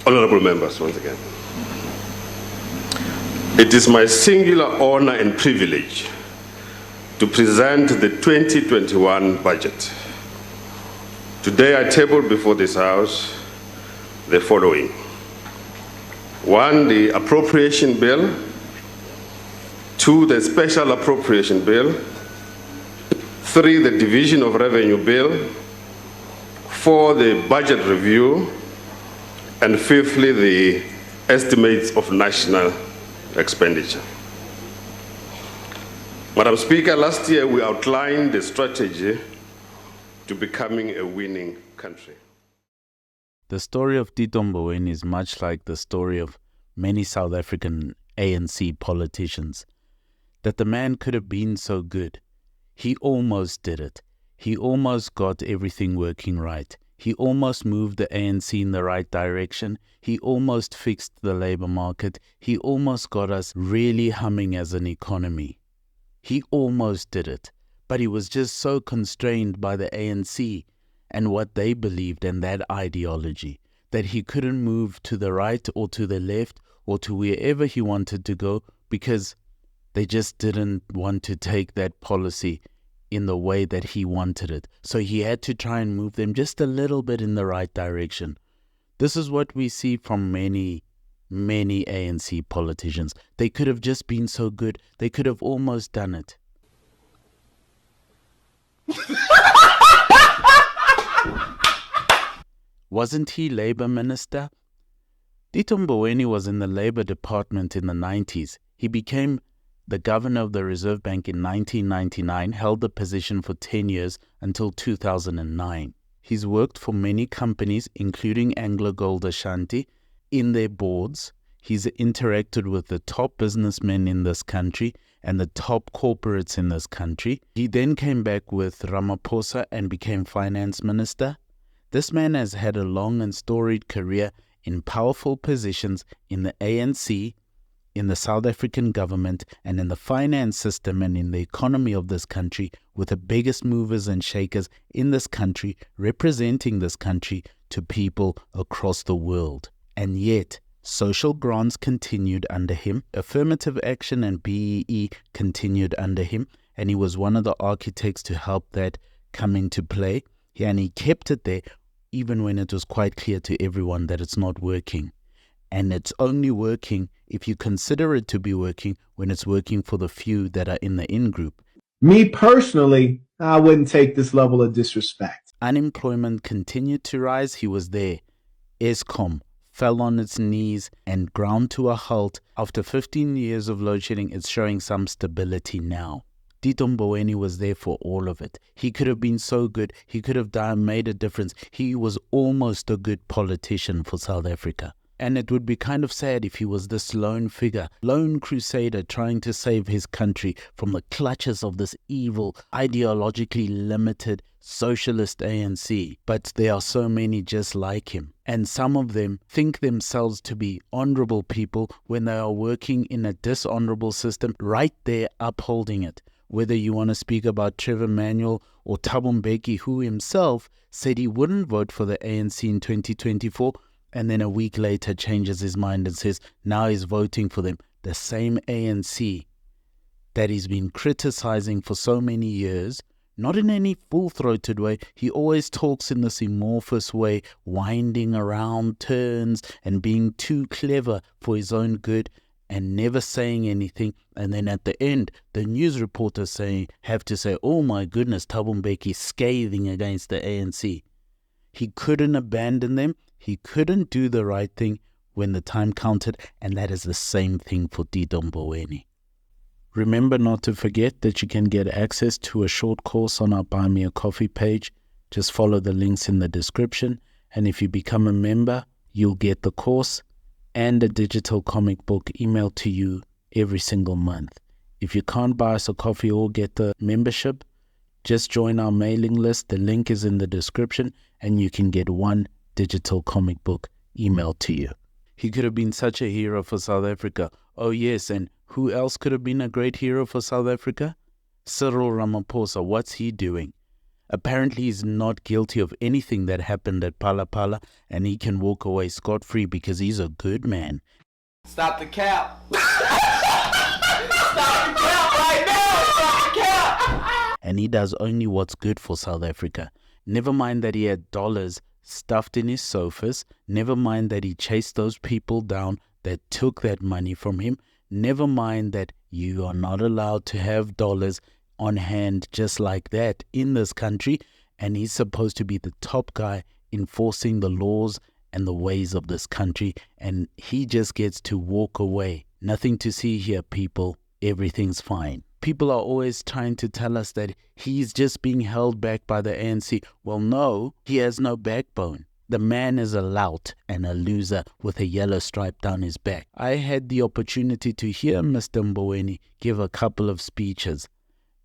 Honourable members, once again. It is my singular honour and privilege to present the 2021 budget. Today I table before this House the following. 1, the Appropriation Bill. 2, the Special Appropriation Bill. 3, the Division of Revenue Bill. 4, the Budget Review. And 5thly, the Estimates of National Expenditure. Madam Speaker, last year we outlined the strategy to becoming a winning country. The story of Tito Mboweni is much like the story of many South African ANC politicians. That the man could have been so good. He almost did it. He almost got everything working right. He almost moved the ANC in the right direction. He almost fixed the labor market. He almost got us really humming as an economy. He almost did it. But he was just so constrained by the ANC and what they believed and that ideology that he couldn't move to the right or to the left or to wherever he wanted to go because they just didn't want to take that policy in the way that he wanted it. So he had to try and move them just a little bit in the right direction. This is what we see from many ANC politicians. They could have just been so good. They could have almost done it. Wasn't he Labour Minister? Tito Mboweni was in the Labour Department in the 90s. He became the Governor of the Reserve Bank in 1999, held the position for 10 years until 2009. He's worked for many companies, including AngloGold Ashanti, in their boards. He's interacted with the top businessmen in this country and the top corporates in this country. He then came back with Ramaphosa and became Finance Minister. This man has had a long and storied career in powerful positions in the ANC, in the South African government, and in the finance system and in the economy of this country, with the biggest movers and shakers in this country, representing this country to people across the world. And yet, social grants continued under him, affirmative action and BEE continued under him, and he was one of the architects to help that come into play. And he kept it there even when it was quite clear to everyone that it's not working. And it's only working if you consider it to be working when it's working for the few that are in the in-group. Me personally, I wouldn't take this level of disrespect. Unemployment continued to rise. He was there. Eskom fell on its knees and ground to a halt. After 15 years of load shedding, it's showing some stability now. Tito Mboweni was there for all of it. He could have been so good. He could have made a difference. He was almost a good politician for South Africa. And it would be kind of sad if he was this lone figure, lone crusader trying to save his country from the clutches of this evil, ideologically limited socialist ANC. But there are so many just like him. And some of them think themselves to be honorable people when they are working in a dishonorable system, right there upholding it. Whether you want to speak about Trevor Manuel or Thabo Mbeki, who himself said he wouldn't vote for the ANC in 2024, and then a week later changes his mind and says now he's voting for them. The same ANC that he's been criticizing for so many years, not in any full-throated way. He always talks in this amorphous way, winding around turns and being too clever for his own good and never saying anything. And then at the end, the news reporters have to say, oh my goodness, Thabo Mbeki scathing against the ANC. He couldn't abandon them. He couldn't do the right thing when the time counted, and that is the same thing for Tito Mboweni. Remember not to forget that you can get access to a short course on our Buy Me a Coffee page. Just follow the links in the description, and if you become a member, you'll get the course and a digital comic book emailed to you every single month. If you can't buy us a coffee or get the membership, just join our mailing list. The link is in the description, and you can get one digital comic book emailed to you. He could have been such a hero for South Africa. Oh yes, and who else could have been a great hero for South Africa? Cyril Ramaphosa. What's he doing? Apparently, he's not guilty of anything that happened at Palapala, and he can walk away scot-free because he's a good man. Stop the cap. Stop the cap right now. Stop the cap. And he does only what's good for South Africa. Never mind that he had dollars stuffed in his sofas. Never mind that he chased those people down that took that money from him. Never mind that you are not allowed to have dollars on hand just like that in this country. And he's supposed to be the top guy enforcing the laws and the ways of this country. And he just gets to walk away. Nothing to see here, people. Everything's fine. People are always trying to tell us that he's just being held back by the ANC. Well, no, he has no backbone. The man is a lout and a loser with a yellow stripe down his back. I had the opportunity to hear Mr. Mboweni give a couple of speeches.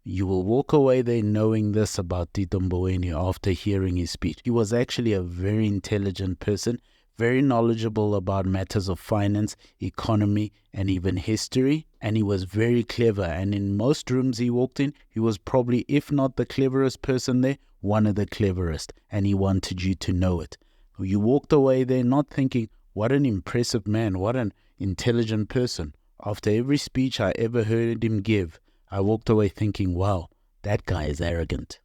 You will walk away there knowing this about Tito Mboweni after hearing his speech. He was actually a very intelligent person, very knowledgeable about matters of finance, economy, and even history. And he was very clever. And in most rooms he walked in, he was probably, if not the cleverest person there, one of the cleverest. And he wanted you to know it. You walked away there not thinking, what an impressive man, what an intelligent person. After every speech I ever heard him give, I walked away thinking, wow, that guy is arrogant.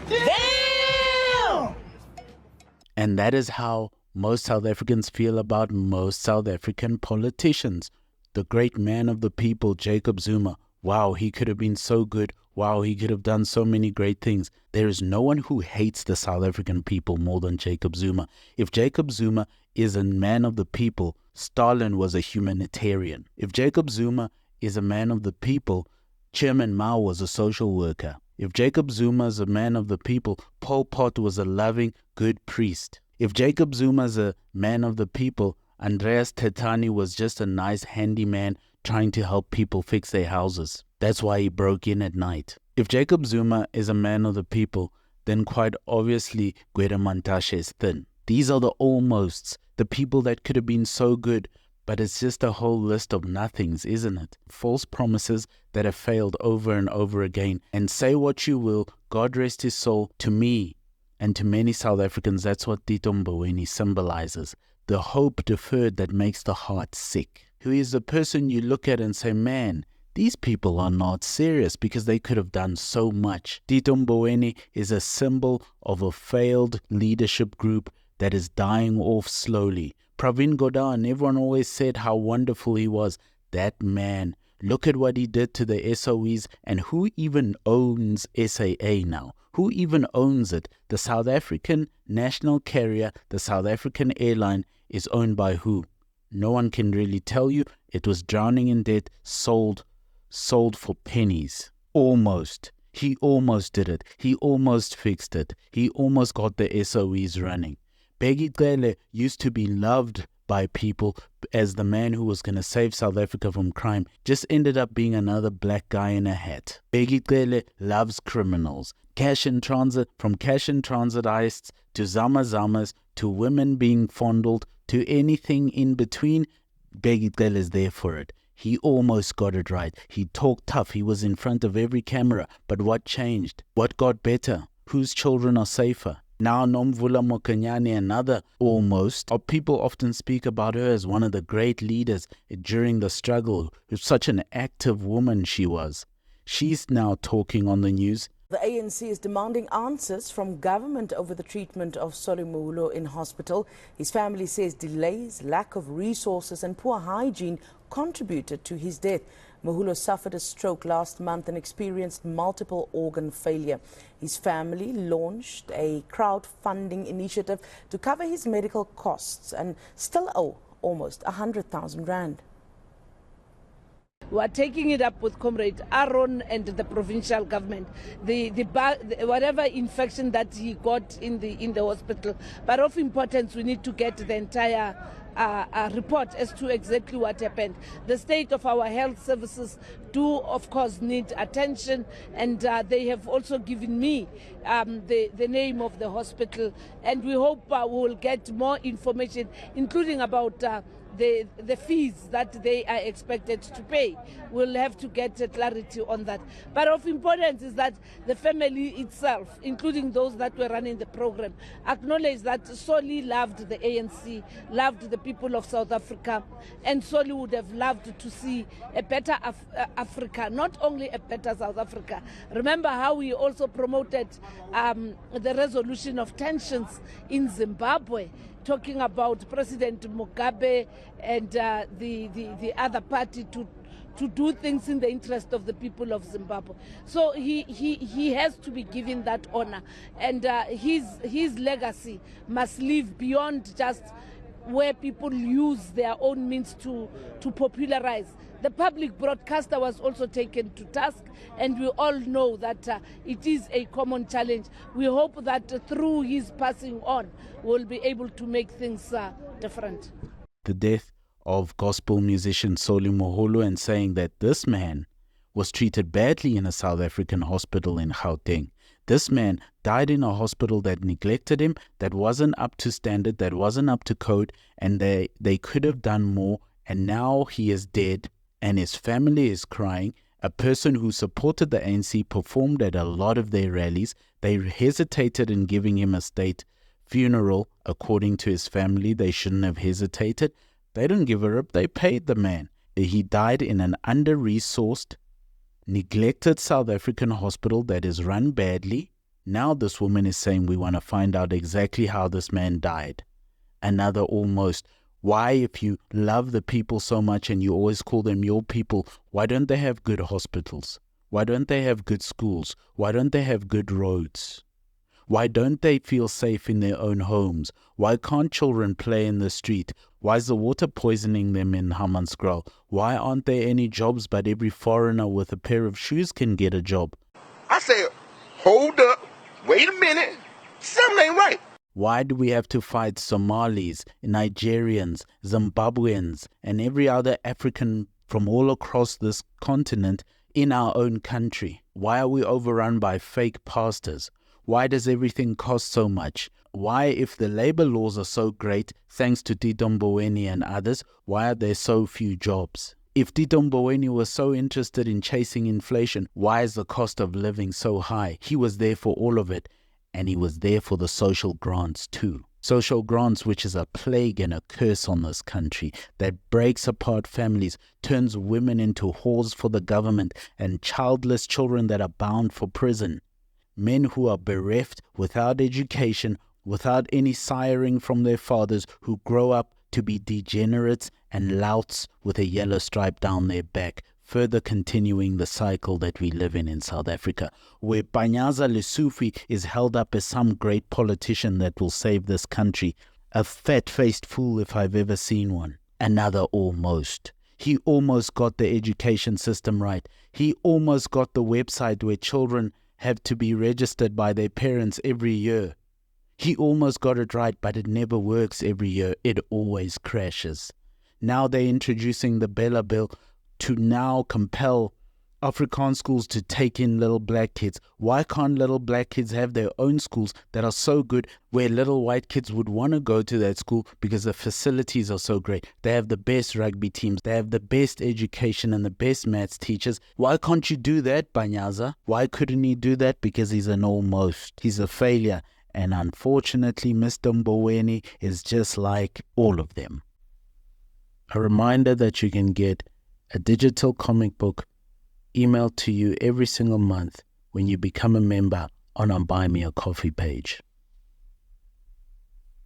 Damn! And that is how most South Africans feel about most South African politicians. The great man of the people, Jacob Zuma. Wow, he could have been so good. Wow, he could have done so many great things. There is no one who hates the South African people more than Jacob Zuma. If Jacob Zuma is a man of the people, Stalin was a humanitarian. If Jacob Zuma is a man of the people, Chairman Mao was a social worker. If Jacob Zuma is a man of the people, Pol Pot was a loving, good priest. If Jacob Zuma is a man of the people, Andreas Tetani was just a nice handyman trying to help people fix their houses. That's why he broke in at night. If Jacob Zuma is a man of the people, then quite obviously Gwede Mantashe is thin. These are the almosts, the people that could have been so good, but it's just a whole list of nothings, isn't it? False promises that have failed over and over again. And say what you will, God rest his soul, to me and to many South Africans, that's what Tito Mboweni symbolizes. The hope deferred that makes the heart sick. Who is the person you look at and say, man, these people are not serious because they could have done so much. Tito Mboweni is a symbol of a failed leadership group that is dying off slowly. Pravin Gordhan, everyone always said how wonderful he was. That man, look at what he did to the SOEs, and who even owns SAA now? Who even owns it? The South African national carrier, the South African airline, is owned by who? No one can really tell you. It was drowning in debt, sold for pennies. Almost. He almost did it. He almost fixed it. He almost got the SOEs running. Bheki Cele used to be loved by people as the man who was going to save South Africa from crime, just ended up being another black guy in a hat. Bheki Cele loves criminals. Cash in transit, from cash in transit heists to zama-zamas to women being fondled to anything in between, Bheki Cele is there for it. He almost got it right. He talked tough. He was in front of every camera. But what changed? What got better? Whose children are safer? Now Nomvula Mokonyane, another almost. People often speak about her as one of the great leaders during the struggle. Such an active woman she was. She's now talking on the news. The ANC is demanding answers from government over the treatment of Solimoulo in hospital. His family says delays, lack of resources and poor hygiene contributed to his death. Mohulo suffered a stroke last month and experienced multiple organ failure. His family launched a crowdfunding initiative to cover his medical costs and still owe almost 100,000 rand. We are taking it up with Comrade Aaron and the provincial government. Whatever infection that he got in the hospital, but of importance, we need to get the entire report as to exactly what happened. The state of our health services do, of course, need attention, and they have also given me the name of the hospital, and we hope we will get more information, including about the fees that they are expected to pay. We'll have to get clarity on that. But of importance is that the family itself, including those that were running the program, acknowledge that Soli loved the ANC, loved the people of South Africa, and Soli would have loved to see a better Africa, not only a better South Africa. Remember how we also promoted the resolution of tensions in Zimbabwe, talking about President Mugabe and the other party to do things in the interest of the people of Zimbabwe. So he has to be given that honor, and his legacy must live beyond just where people use their own means to popularize. The public broadcaster was also taken to task, and we all know that it is a common challenge. We hope that through his passing on, we'll be able to make things different. The death of gospel musician Soli Moholo, and saying that this man was treated badly in a South African hospital in Gauteng. This man died in a hospital that neglected him, that wasn't up to standard, that wasn't up to code, and they could have done more, and now he is dead. And his family is crying. A person who supported the ANC performed at a lot of their rallies. They hesitated in giving him a state funeral. According to his family, they shouldn't have hesitated. They didn't give a rip. They paid the man. He died in an under-resourced, neglected South African hospital that is run badly. Now this woman is saying we want to find out exactly how this man died. Another almost. Why, if you love the people so much and you always call them your people, why don't they have good hospitals? Why don't they have good schools? Why don't they have good roads? Why don't they feel safe in their own homes? Why can't children play in the street? Why is the water poisoning them in Hammanskraal? Why aren't there any jobs but every foreigner with a pair of shoes can get a job? I said, hold up, wait a minute, something ain't right. Why do we have to fight Somalis, Nigerians, Zimbabweans, and every other African from all across this continent in our own country? Why are we overrun by fake pastors? Why does everything cost so much? Why, if the labor laws are so great, thanks to Tito Mboweni and others, why are there so few jobs? If Tito Mboweni was so interested in chasing inflation, why is the cost of living so high? He was there for all of it. And he was there for the social grants too. Social grants, which is a plague and a curse on this country, that breaks apart families, turns women into whores for the government, and childless children that are bound for prison. Men who are bereft, without education, without any siring from their fathers, who grow up to be degenerates and louts with a yellow stripe down their back, further continuing the cycle that we live in South Africa, where Panyaza Lesufi is held up as some great politician that will save this country. A fat-faced fool if I've ever seen one. Another almost. He almost got the education system right. He almost got the website where children have to be registered by their parents every year. He almost got it right, but it never works every year. It always crashes. Now they're introducing the Bella Bill to now compel Afrikaans schools to take in little black kids. Why can't little black kids have their own schools that are so good, where little white kids would want to go to that school because the facilities are so great? They have the best rugby teams, they have the best education and the best maths teachers. Why can't you do that, Banyaza? Why couldn't he do that? Because he's an almost. He's a failure. And unfortunately, Mr. Mboweni is just like all of them. A reminder that you can get a digital comic book emailed to you every single month when you become a member on our Buy Me a Coffee page.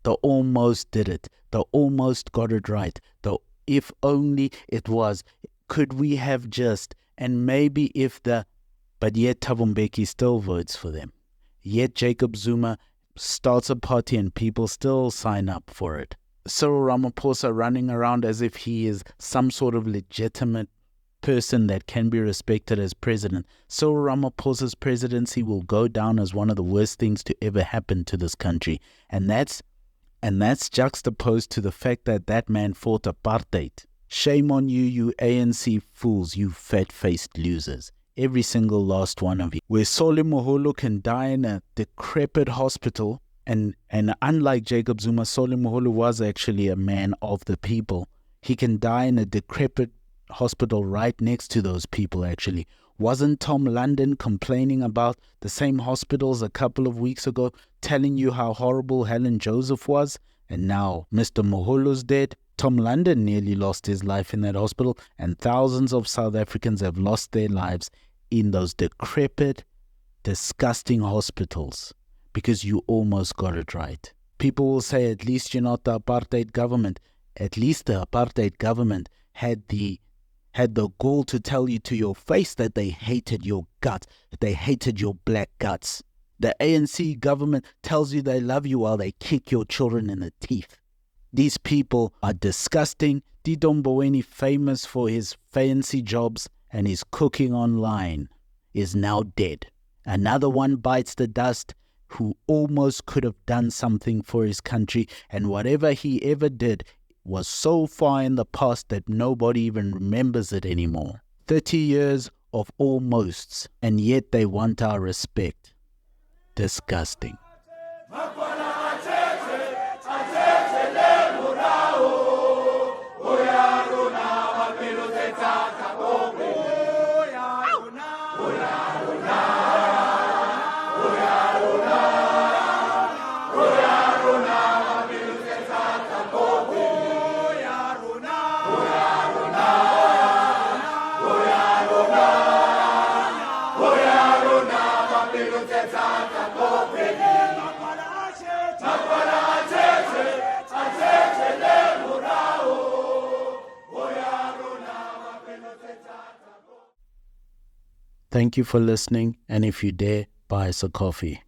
The almost did it. The almost got it right. The if only it was. Could we have just, and maybe if the, but yet Thabo Mbeki still votes for them. Yet Jacob Zuma starts a party and people still sign up for it. Cyril Ramaphosa running around as if he is some sort of legitimate person that can be respected as president. Cyril Ramaphosa's presidency will go down as one of the worst things to ever happen to this country. And that's And that's juxtaposed to the fact that that man fought apartheid. Shame on you, you ANC fools, you fat-faced losers. Every single last one of you. Where Sole Moholo can die in a decrepit hospital, and unlike Jacob Zuma, Sole Moholo was actually a man of the people. He can die in a decrepit hospital right next to those people, actually. Wasn't Tom London complaining about the same hospitals a couple of weeks ago, telling you how horrible Helen Joseph was? And now Mr. Moholo's dead. Tom London nearly lost his life in that hospital, and thousands of South Africans have lost their lives in those decrepit, disgusting hospitals because you almost got it right. People will say, at least you're not the apartheid government. At least the apartheid government had the gall to tell you to your face that they hated your guts, that they hated your black guts. The ANC government tells you they love you while they kick your children in the teeth. These people are disgusting. Tito Mboweni, famous for his fancy jobs and his cooking online, is now dead. Another one bites the dust who almost could have done something for his country, and whatever he ever did was so far in the past that nobody even remembers it anymore. 30 years of almosts, and yet they want our respect. Disgusting. Thank you for listening, and if you dare, buy us a coffee.